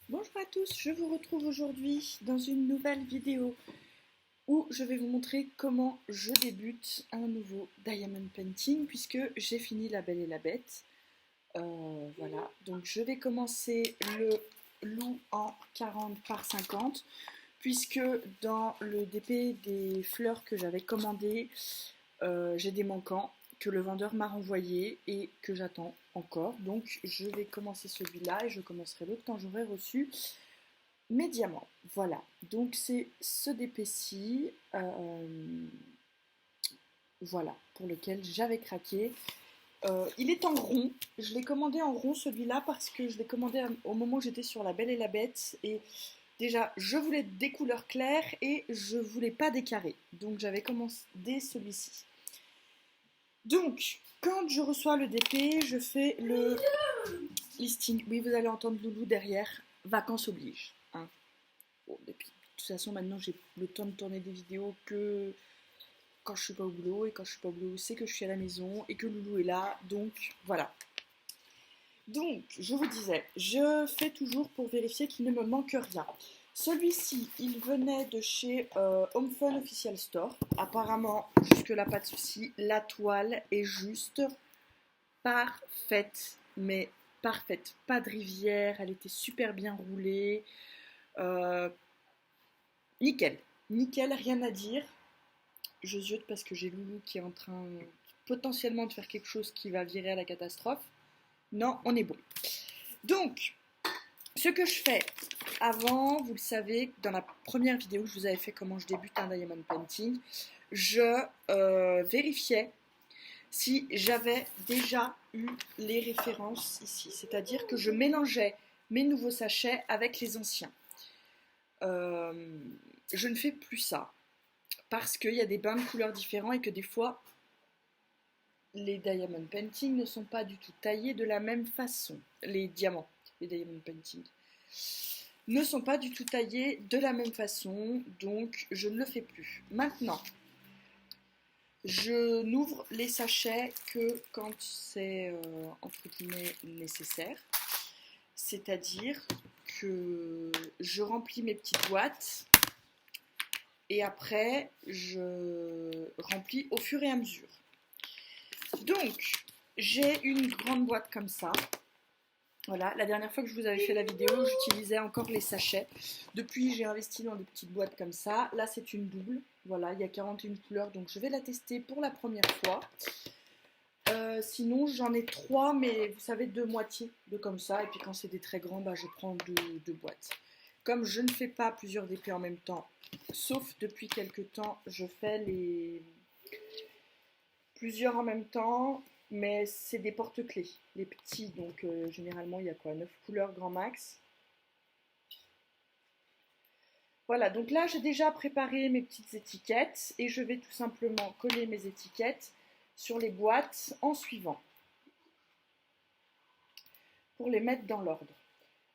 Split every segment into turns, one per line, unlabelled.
Bonjour à tous, je vous retrouve aujourd'hui dans une nouvelle vidéo où je vais vous montrer comment je débute un nouveau diamond painting puisque j'ai fini La Belle et la Bête. Voilà, donc je vais commencer le loup en 40 par 50 puisque dans le DP des fleurs que j'avais commandé, j'ai des manquants que le vendeur m'a renvoyé et que j'attends encore. Donc je vais commencer celui-là et je commencerai l'autre quand j'aurai reçu mes diamants. Voilà, donc c'est ce DP-ci, voilà, pour lequel j'avais craqué. Il est en rond, je l'ai commandé en rond celui-là parce que je l'ai commandé au moment où j'étais sur La Belle et la Bête et déjà je voulais des couleurs claires et je voulais pas des carrés, donc j'avais commandé celui-ci. Donc quand je reçois le DP, je fais le listing. Oui, vous allez entendre Loulou derrière, vacances oblige. Hein. Bon, et puis, de toute façon, maintenant, j'ai le temps de tourner des vidéos que quand je suis pas au boulot. Et quand je suis pas au boulot, c'est que je suis à la maison et que Loulou est là. Donc, voilà. Donc, je vous disais, je fais toujours pour vérifier qu'il ne me manque rien. Celui-ci, il venait de chez Home Fun Official Store. Apparemment, jusque-là, pas de souci. La toile est juste parfaite, mais parfaite. Pas de rivière, elle était super bien roulée. Euh, Nickel, nickel, rien à dire. Je ziote parce que j'ai Loulou qui est en train potentiellement de faire quelque chose qui va virer à la catastrophe. Non, on est bon. Donc, ce que je fais avant, vous le savez, dans la première vidéo, je vous avais fait comment je débute un diamond painting. Je vérifiais si j'avais déjà eu les références ici. C'est-à-dire que je mélangeais mes nouveaux sachets avec les anciens. Je ne fais plus ça parce qu'il y a des bains de couleurs différents et que des fois les diamond painting ne sont pas du tout taillés de la même façon. Les diamants, les diamond painting ne sont pas du tout taillés de la même façon, donc je ne le fais plus. Maintenant, je n'ouvre les sachets que quand c'est entre guillemets nécessaire, c'est-à-dire que je remplis mes petites boîtes et après je remplis au fur et à mesure. Donc j'ai une grande boîte comme ça. Voilà, la dernière fois que je vous avais fait la vidéo, j'utilisais encore les sachets. Depuis, j'ai investi dans des petites boîtes comme ça. Là, c'est une double. Voilà, il y a 41 couleurs, donc je vais la tester pour la première fois. Sinon, j'en ai 3, mais vous savez, 2 moitiés de comme ça. Et puis quand c'est des très grands, bah, je prends deux boîtes. Comme je ne fais pas plusieurs DP en même temps, sauf depuis quelques temps, je fais les plusieurs en même temps. Mais c'est des porte-clés, les petits, donc généralement il y a quoi, 9 couleurs grand max. Voilà, donc là j'ai déjà préparé mes petites étiquettes et je vais tout simplement coller mes étiquettes sur les boîtes en suivant pour les mettre dans l'ordre.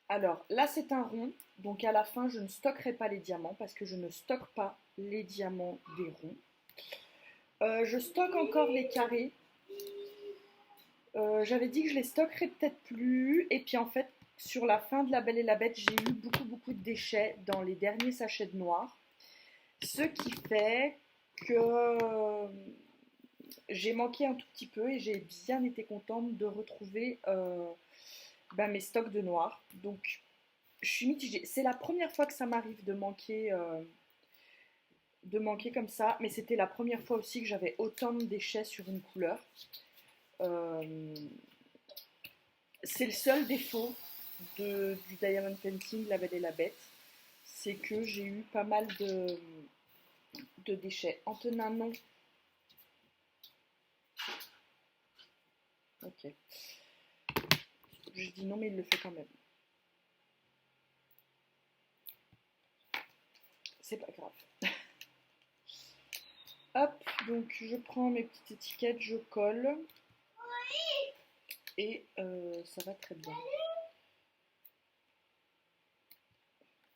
Alors là c'est un rond, donc à la fin je ne stockerai pas les diamants parce que je ne stocke pas les diamants des ronds. Je stocke encore les carrés. J'avais dit que je les stockerais peut-être plus. Et puis en fait, sur la fin de La Belle et la Bête, j'ai eu beaucoup de déchets dans les derniers sachets de noir. Ce qui fait que j'ai manqué un tout petit peu et j'ai bien été contente de retrouver mes stocks de noir. Donc je suis mitigée. C'est la première fois que ça m'arrive de manquer comme ça. Mais c'était la première fois aussi que j'avais autant de déchets sur une couleur. C'est le seul défaut du diamond painting La Belle et la Bête, c'est que j'ai eu pas mal de déchets. Antonin, non. Ok. Je dis non, mais il le fait quand même. C'est pas grave. Hop, donc je prends mes petites étiquettes, je colle. Et ça va très bien.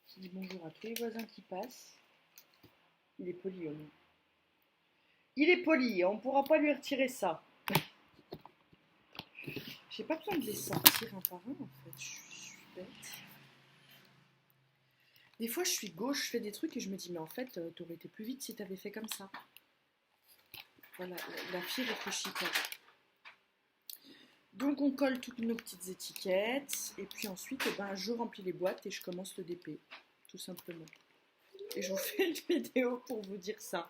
Je dis bonjour à tous les voisins qui passent. Il est poli, au moins. Il est poli, on ne pourra pas lui retirer ça. J'ai pas besoin de les sortir un par un, en fait. Je suis bête. Des fois, je suis gauche, je fais des trucs et je me dis, mais en fait, t'aurais été plus vite si t'avais fait comme ça. Voilà, la fille réfléchit pas. Donc, on colle toutes nos petites étiquettes. Et puis ensuite, eh ben, je remplis les boîtes et je commence le DP. Tout simplement. Et je vous fais une vidéo pour vous dire ça.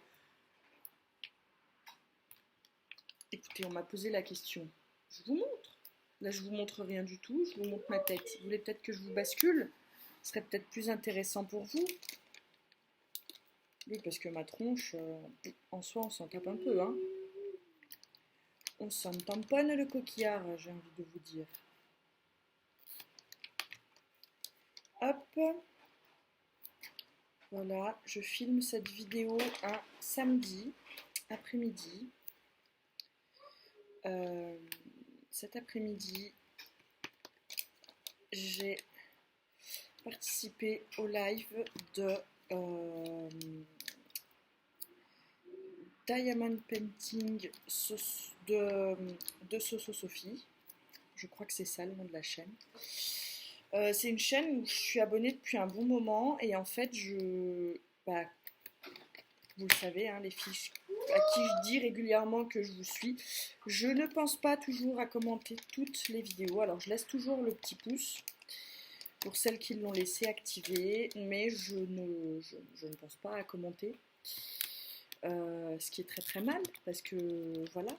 Écoutez, on m'a posé la question. Je vous montre. Là, je vous montre rien du tout. Je vous montre ma tête. Vous voulez peut-être que je vous bascule? Ce serait peut-être plus intéressant pour vous. Oui, parce que ma tronche, en soi, on s'en tape un peu, hein. On s'en tamponne le coquillard, j'ai envie de vous dire. Hop. Voilà, je filme cette vidéo un samedi après-midi. Cet après-midi, j'ai participé au live de Diamond Painting de Soso Sophie. Je crois que c'est ça le nom de la chaîne. C'est une chaîne où je suis abonnée depuis un bon moment et en fait, bah, vous le savez, hein, les filles à qui je dis régulièrement que je vous suis, je ne pense pas toujours à commenter toutes les vidéos. Alors, je laisse toujours le petit pouce pour celles qui l'ont laissé activer, mais je ne pense pas à commenter. Ce qui est très très mal, parce que voilà,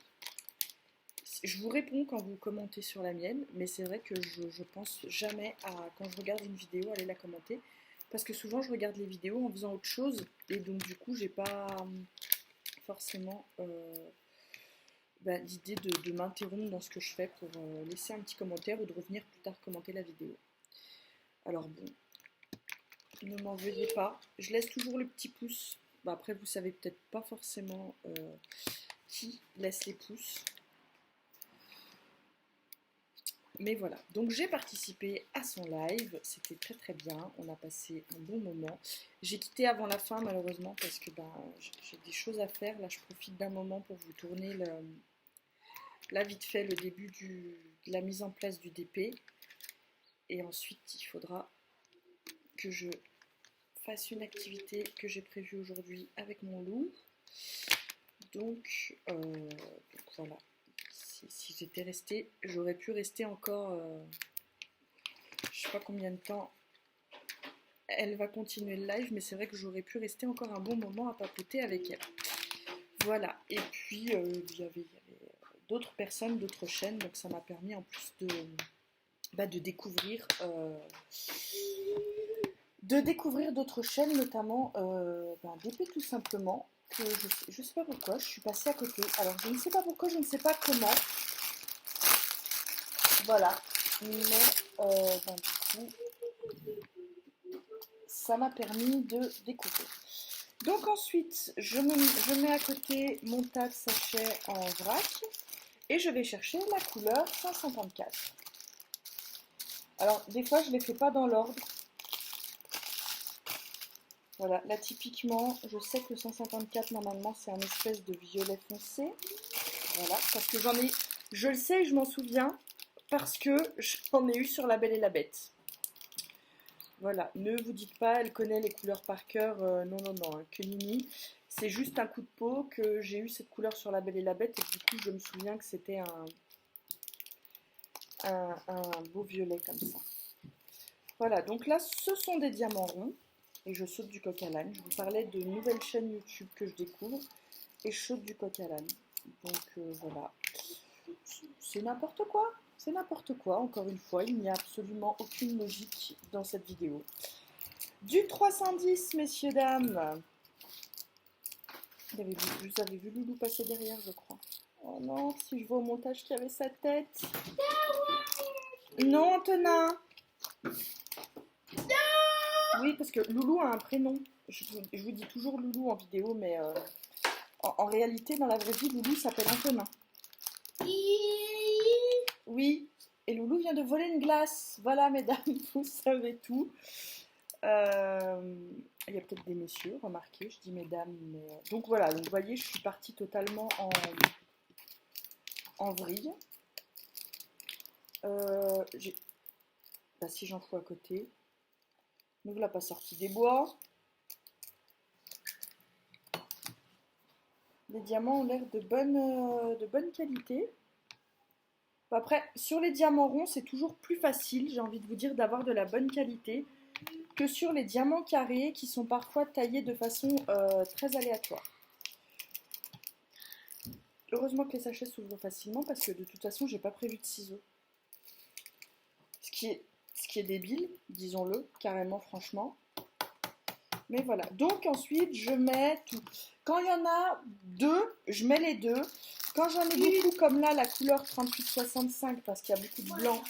je vous réponds quand vous commentez sur la mienne, mais c'est vrai que je pense jamais à, quand je regarde une vidéo, aller la commenter, parce que souvent je regarde les vidéos en faisant autre chose, et donc du coup j'ai pas forcément l'idée de m'interrompre dans ce que je fais pour laisser un petit commentaire ou de revenir plus tard commenter la vidéo. Alors bon, ne m'en veuillez pas, je laisse toujours le petit pouce. Bah après vous savez peut-être pas forcément qui laisse les pouces. Mais voilà, donc j'ai participé à son live, c'était très très bien, on a passé un bon moment. J'ai quitté avant la fin malheureusement parce que j'ai des choses à faire, là je profite d'un moment pour vous tourner là vite fait le début de la mise en place du DP. Et ensuite il faudra que je fasse une activité que j'ai prévue aujourd'hui avec mon loup. Donc voilà. Si j'étais restée, j'aurais pu rester encore, je sais pas combien de temps elle va continuer le live, mais c'est vrai que j'aurais pu rester encore un bon moment à papoter avec elle. Voilà, et puis il y avait d'autres personnes, d'autres chaînes, donc ça m'a permis en plus de découvrir d'autres chaînes, notamment DP tout simplement. Que je sais pas pourquoi, je suis passée à côté. Alors je ne sais pas pourquoi, je ne sais pas comment. Voilà, mais du coup, ça m'a permis de découvrir. Donc ensuite, je mets à côté mon tas de sachets en vrac et je vais chercher la couleur 154. Alors des fois, je ne les fais pas dans l'ordre. Voilà, là typiquement, je sais que le 154 normalement c'est un espèce de violet foncé. Voilà, parce que je le sais, je m'en souviens, parce que j'en ai eu sur La Belle et la Bête. Voilà, ne vous dites pas, elle connaît les couleurs par cœur, non, hein, que nini. C'est juste un coup de peau que j'ai eu cette couleur sur La Belle et la Bête et du coup je me souviens que c'était un beau violet comme ça. Voilà, donc là ce sont des diamants ronds. Et je saute du coq à l'âne. Je vous parlais de nouvelles chaînes YouTube que je découvre. Et je saute du coq à l'âne. Donc voilà. C'est n'importe quoi. C'est n'importe quoi. Encore une fois, il n'y a absolument aucune logique dans cette vidéo. Du 310, messieurs, dames. Vous avez vu Loulou passer derrière, je crois. Oh non, si je vois au montage qu'il y avait sa tête. Non, Antonin. Oui, parce que Loulou a un prénom. Je vous dis toujours Loulou en vidéo, mais en réalité, dans la vraie vie, Loulou s'appelle Antonin. Oui, et Loulou vient de voler une glace. Voilà, mesdames, vous savez tout. Il y a peut-être des messieurs, remarquez, je dis mesdames. Mais... Donc voilà, donc, vous voyez, je suis partie totalement en vrille. Si j'en fous à côté. Ne voilà pas sorti des bois. Les diamants ont l'air de bonne qualité. Après, sur les diamants ronds, c'est toujours plus facile, j'ai envie de vous dire, d'avoir de la bonne qualité que sur les diamants carrés qui sont parfois taillés de façon très aléatoire. Heureusement que les sachets s'ouvrent facilement parce que de toute façon, j'ai pas prévu de ciseaux. Ce qui est débile, disons-le, carrément, franchement. Mais voilà. Donc ensuite, je mets tout. Quand il y en a deux, je mets les deux. Quand j'en ai beaucoup, comme là, la couleur 38-65, parce qu'il y a beaucoup de blanc.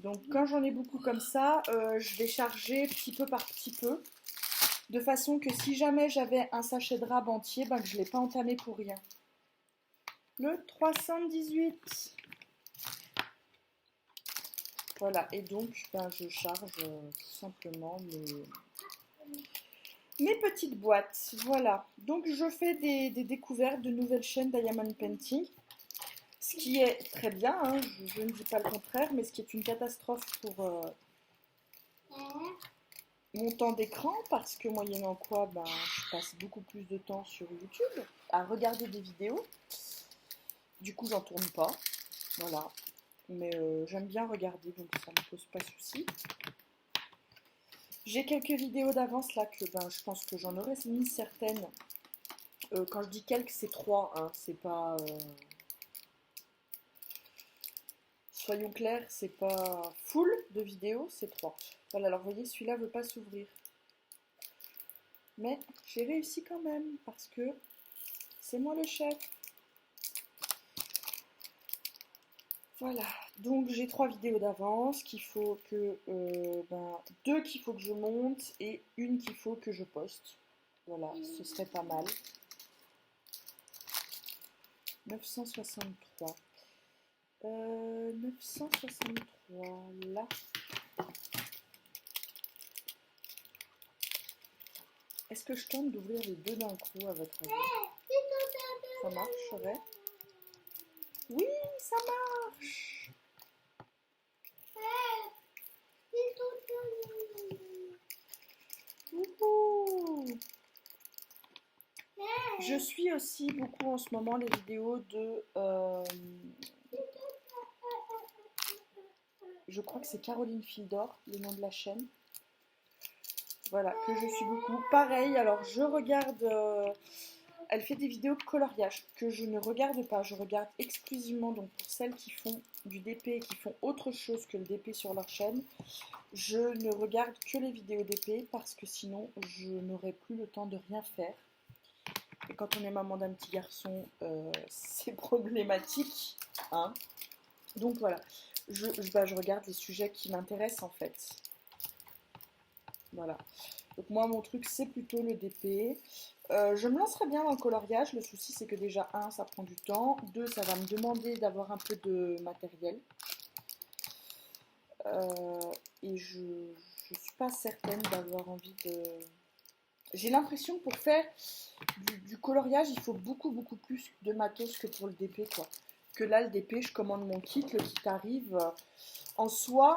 Donc quand j'en ai beaucoup comme ça, je vais charger petit peu par petit peu. De façon que si jamais j'avais un sachet de rab entier, ben, que je ne l'ai pas entamé pour rien. Le 318. Voilà, et donc ben, je charge tout simplement mes petites boîtes. Voilà, donc je fais des découvertes de nouvelles chaînes Diamond Painting. Ce qui est très bien, hein, je ne dis pas le contraire, mais ce qui est une catastrophe pour mon temps d'écran, parce que moyennant quoi, ben, je passe beaucoup plus de temps sur YouTube à regarder des vidéos. Du coup, j'en tourne pas, voilà. Mais j'aime bien regarder, donc ça ne me pose pas souci. J'ai quelques vidéos d'avance là que ben, je pense que j'en aurais mis certaines. Quand je dis quelques, c'est 3, hein, c'est pas... Soyons clairs, c'est pas full de vidéos, c'est 3. Voilà, alors vous voyez, celui-là ne veut pas s'ouvrir. Mais j'ai réussi quand même, parce que c'est moi le chef. Voilà, donc j'ai 3 vidéos d'avance qu'il faut que... 2 qu'il faut que je monte et une qu'il faut que je poste. Voilà, ce serait pas mal. 963. 963, là. Est-ce que je tente d'ouvrir les deux d'un coup à votre avis? Ça marcherait? Oui, ça marche! Wouhou! Je suis aussi beaucoup en ce moment les vidéos de... je crois que c'est Caroline Fildor, le nom de la chaîne. Voilà, que je suis beaucoup. Pareil, alors je regarde... elle fait des vidéos coloriage que je ne regarde pas. Je regarde exclusivement, donc pour celles qui font du DP et qui font autre chose que le DP sur leur chaîne. Je ne regarde que les vidéos DP parce que sinon je n'aurai plus le temps de rien faire. Et quand on est maman d'un petit garçon, c'est problématique. Hein. Donc voilà, je regarde les sujets qui m'intéressent en fait. Voilà. Donc moi, mon truc, c'est plutôt le DP. Je me lancerai bien dans le coloriage. Le souci, c'est que déjà, 1, ça prend du temps. 2, ça va me demander d'avoir un peu de matériel. Et je ne suis pas certaine d'avoir envie de... J'ai l'impression que pour faire du coloriage, il faut beaucoup plus de matos que pour le DP, quoi. Que là, le DP, je commande mon kit, le kit arrive. En soi,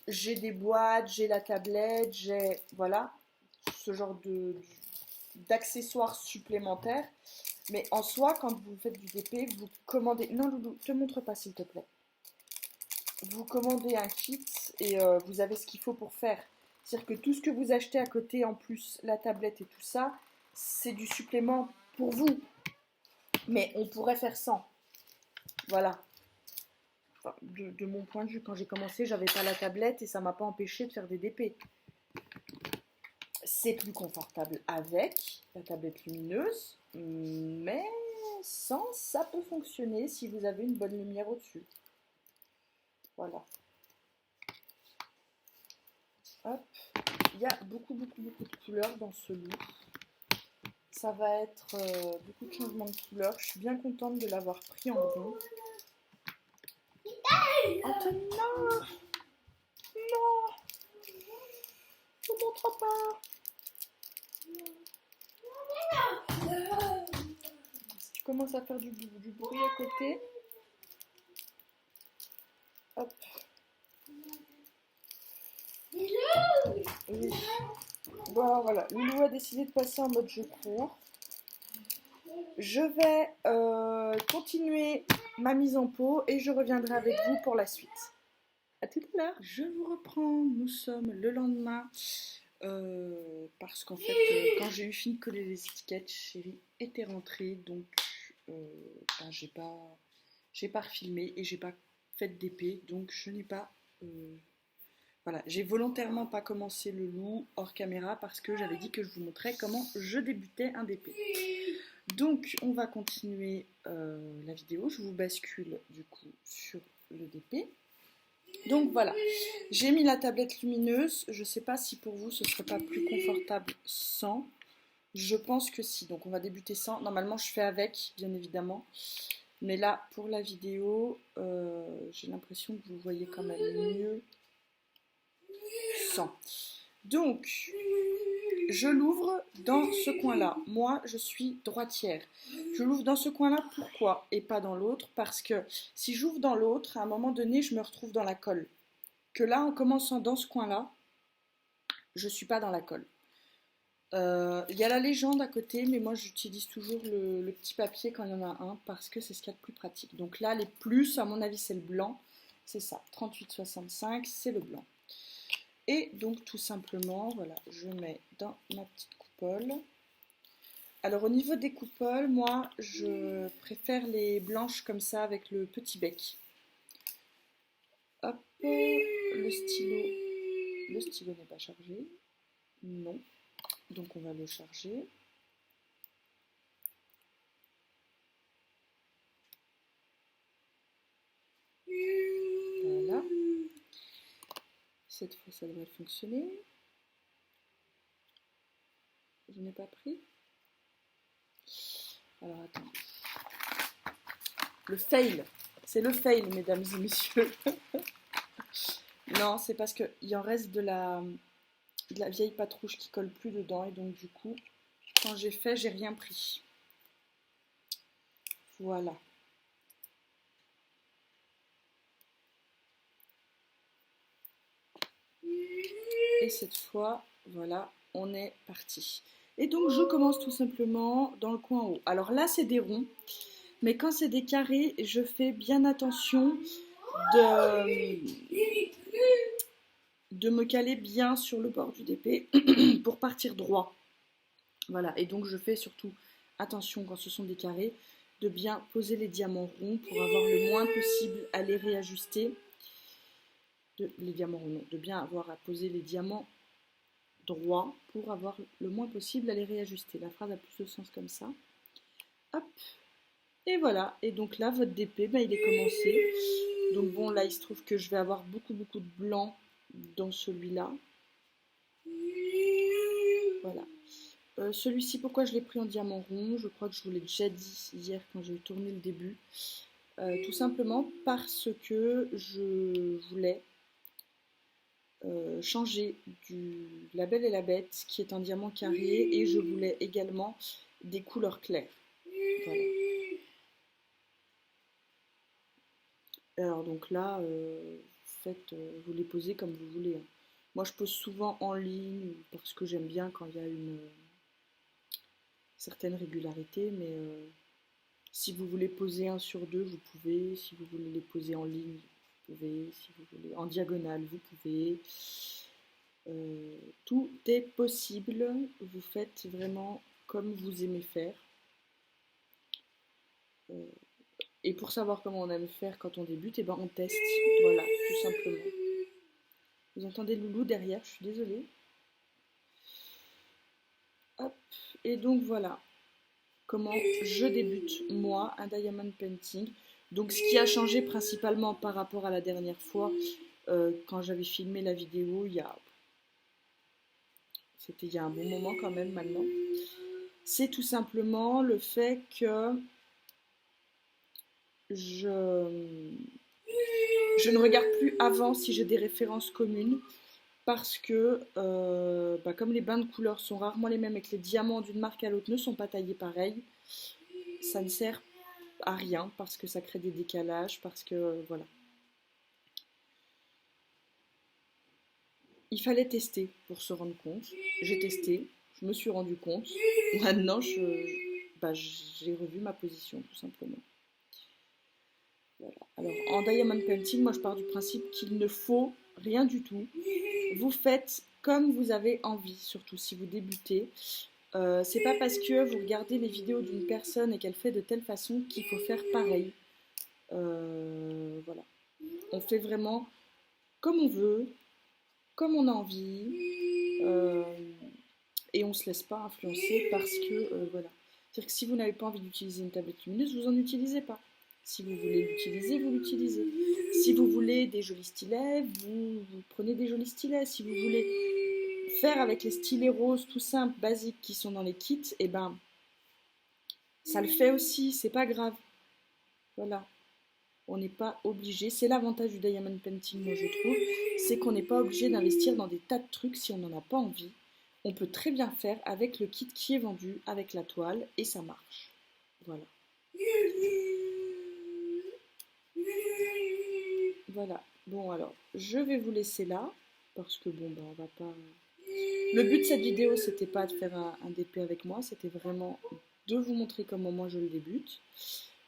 j'ai des boîtes, j'ai la tablette, j'ai... Voilà, ce genre d'accessoires supplémentaires. Mais en soi, quand vous faites du DP, vous commandez... Non, Loulou, te montre pas, s'il te plaît. Vous commandez un kit et vous avez ce qu'il faut pour faire. C'est-à-dire que tout ce que vous achetez à côté, en plus la tablette et tout ça, c'est du supplément pour vous. Mais on pourrait faire sans. Voilà. Enfin, de mon point de vue, quand j'ai commencé, j'avais pas la tablette et ça m'a pas empêché de faire des DP. C'est plus confortable avec la tablette lumineuse, mais sans, ça peut fonctionner si vous avez une bonne lumière au-dessus. Voilà. Hop. Il y a beaucoup de couleurs dans ce look. Ça va être beaucoup de changements de couleurs. Je suis bien contente de l'avoir pris en rond. Anthony, non! Non! Je ne montre pas! Si tu commences à faire du bruit à côté. Hop. Bon, voilà, Loulou a décidé de passer en mode jeu court. Je vais continuer ma mise en pot et je reviendrai avec vous pour la suite. À tout à l'heure. Je vous reprends, nous sommes le lendemain. Parce qu'en fait, quand j'ai eu fini de coller les étiquettes, Chérie était rentrée, donc ben, j'ai pas refilmé et j'ai pas fait d'épée, donc je n'ai pas... voilà, j'ai volontairement pas commencé le loup hors caméra parce que j'avais dit que je vous montrais comment je débutais un DP. Donc on va continuer la vidéo, je vous bascule du coup sur le DP. Donc voilà, j'ai mis la tablette lumineuse, je ne sais pas si pour vous ce serait pas plus confortable sans, je pense que si, donc on va débuter sans, normalement je fais avec bien évidemment, mais là pour la vidéo, j'ai l'impression que vous voyez quand même mieux sans. Donc, je l'ouvre dans ce coin-là. Moi, je suis droitière. Je l'ouvre dans ce coin-là, pourquoi? Et pas dans l'autre? Parce que si j'ouvre dans l'autre, à un moment donné, je me retrouve dans la colle. Que là, en commençant dans ce coin-là, je ne suis pas dans la colle. Il y a la légende à côté, mais moi, j'utilise toujours le petit papier quand il y en a un, parce que c'est ce qu'il y a de plus pratique. Donc là, les plus, à mon avis, c'est le blanc. C'est ça, 38,65, c'est le blanc. Et donc tout simplement, voilà, je mets dans ma petite coupole. Alors au niveau des coupoles, moi je préfère les blanches comme ça avec le petit bec. Hop, le stylo n'est pas chargé. Non, donc on va le charger. Voilà. Cette fois ça devrait fonctionner. Je n'ai pas pris. Alors attends. Le fail. C'est le fail, mesdames et messieurs. Non, c'est parce qu'il en reste de la vieille patrouche qui colle plus dedans. Et donc du coup, quand j'ai fait, j'ai rien pris. Voilà. Et cette fois, voilà, on est parti. Et donc je commence tout simplement dans le coin haut. Alors là, c'est des ronds. Mais quand c'est des carrés, je fais bien attention de me caler bien sur le bord du DP pour partir droit. Voilà, et donc je fais surtout attention quand ce sont des carrés de bien poser les diamants ronds pour avoir le moins possible à les réajuster. Les diamants ronds, non, de bien avoir à poser les diamants droits pour avoir le moins possible à les réajuster. La phrase a plus de sens comme ça. Hop. Et voilà, et donc là, votre DP, ben, il est commencé. Donc bon, là, il se trouve que je vais avoir beaucoup de blanc dans celui-là. Voilà. Celui-ci, pourquoi je l'ai pris en diamant rond? Je crois que je vous l'ai déjà dit hier quand j'ai tourné le début. Tout simplement parce que je voulais changer du La Belle et la Bête qui est en diamant carré et je voulais également des couleurs claires. Voilà. Alors donc là, vous les posez comme vous voulez. Hein. Moi je pose souvent en ligne parce que j'aime bien quand il y a une certaine régularité, mais si vous voulez poser un sur deux, vous pouvez. Si vous voulez les poser en ligne, vous pouvez. Si vous voulez en diagonale, vous pouvez. Tout est possible. Vous faites vraiment comme vous aimez faire. Et pour savoir comment on aime faire quand on débute, et ben on teste. Voilà, tout simplement. Vous entendez Loulou derrière, je suis désolée. Hop, et donc voilà comment je débute, moi, un diamond painting. Donc ce qui a changé principalement par rapport à la dernière fois, quand j'avais filmé la vidéo, c'était il y a un bon moment quand même maintenant, c'est tout simplement le fait que je ne regarde plus avant si j'ai des références communes parce que comme les bains de couleurs sont rarement les mêmes et que les diamants d'une marque à l'autre ne sont pas taillés pareil, ça ne sert à rien parce que ça crée des décalages, parce que voilà. il fallait tester pour se rendre compte. J'ai testé, je me suis rendu compte. Maintenant, j'ai revu ma position, tout simplement. Voilà. Alors, en diamond painting, moi, je pars du principe qu'il ne faut rien du tout. Vous faites comme vous avez envie, surtout si vous débutez. C'est pas parce que vous regardez les vidéos d'une personne et qu'elle fait de telle façon qu'il faut faire pareil. Voilà. On fait vraiment comme on veut, comme on a envie, et on ne se laisse pas influencer parce que voilà. C'est-à-dire que si vous n'avez pas envie d'utiliser une tablette lumineuse, vous n'en utilisez pas. Si vous voulez l'utiliser, vous l'utilisez. Si vous voulez des jolis stylets, vous prenez des jolis stylets. Si vous voulez faire avec les stylets roses tout simples, basiques qui sont dans les kits, et ben ça le fait aussi, c'est pas grave. Voilà. On n'est pas obligé, c'est l'avantage du diamond painting, moi je trouve, c'est qu'on n'est pas obligé d'investir dans des tas de trucs si on n'en a pas envie. On peut très bien faire avec le kit qui est vendu, avec la toile, et ça marche. Voilà. Voilà. Bon alors, je vais vous laisser là, parce que bon, on va pas... Le but de cette vidéo, c'était pas de faire un DP avec moi, c'était vraiment de vous montrer comment moi je le débute.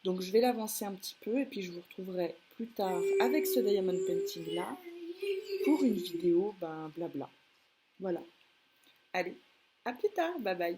Donc je vais l'avancer un petit peu et puis je vous retrouverai plus tard avec ce diamond painting là pour une vidéo blabla. Voilà. Allez, à plus tard, bye bye.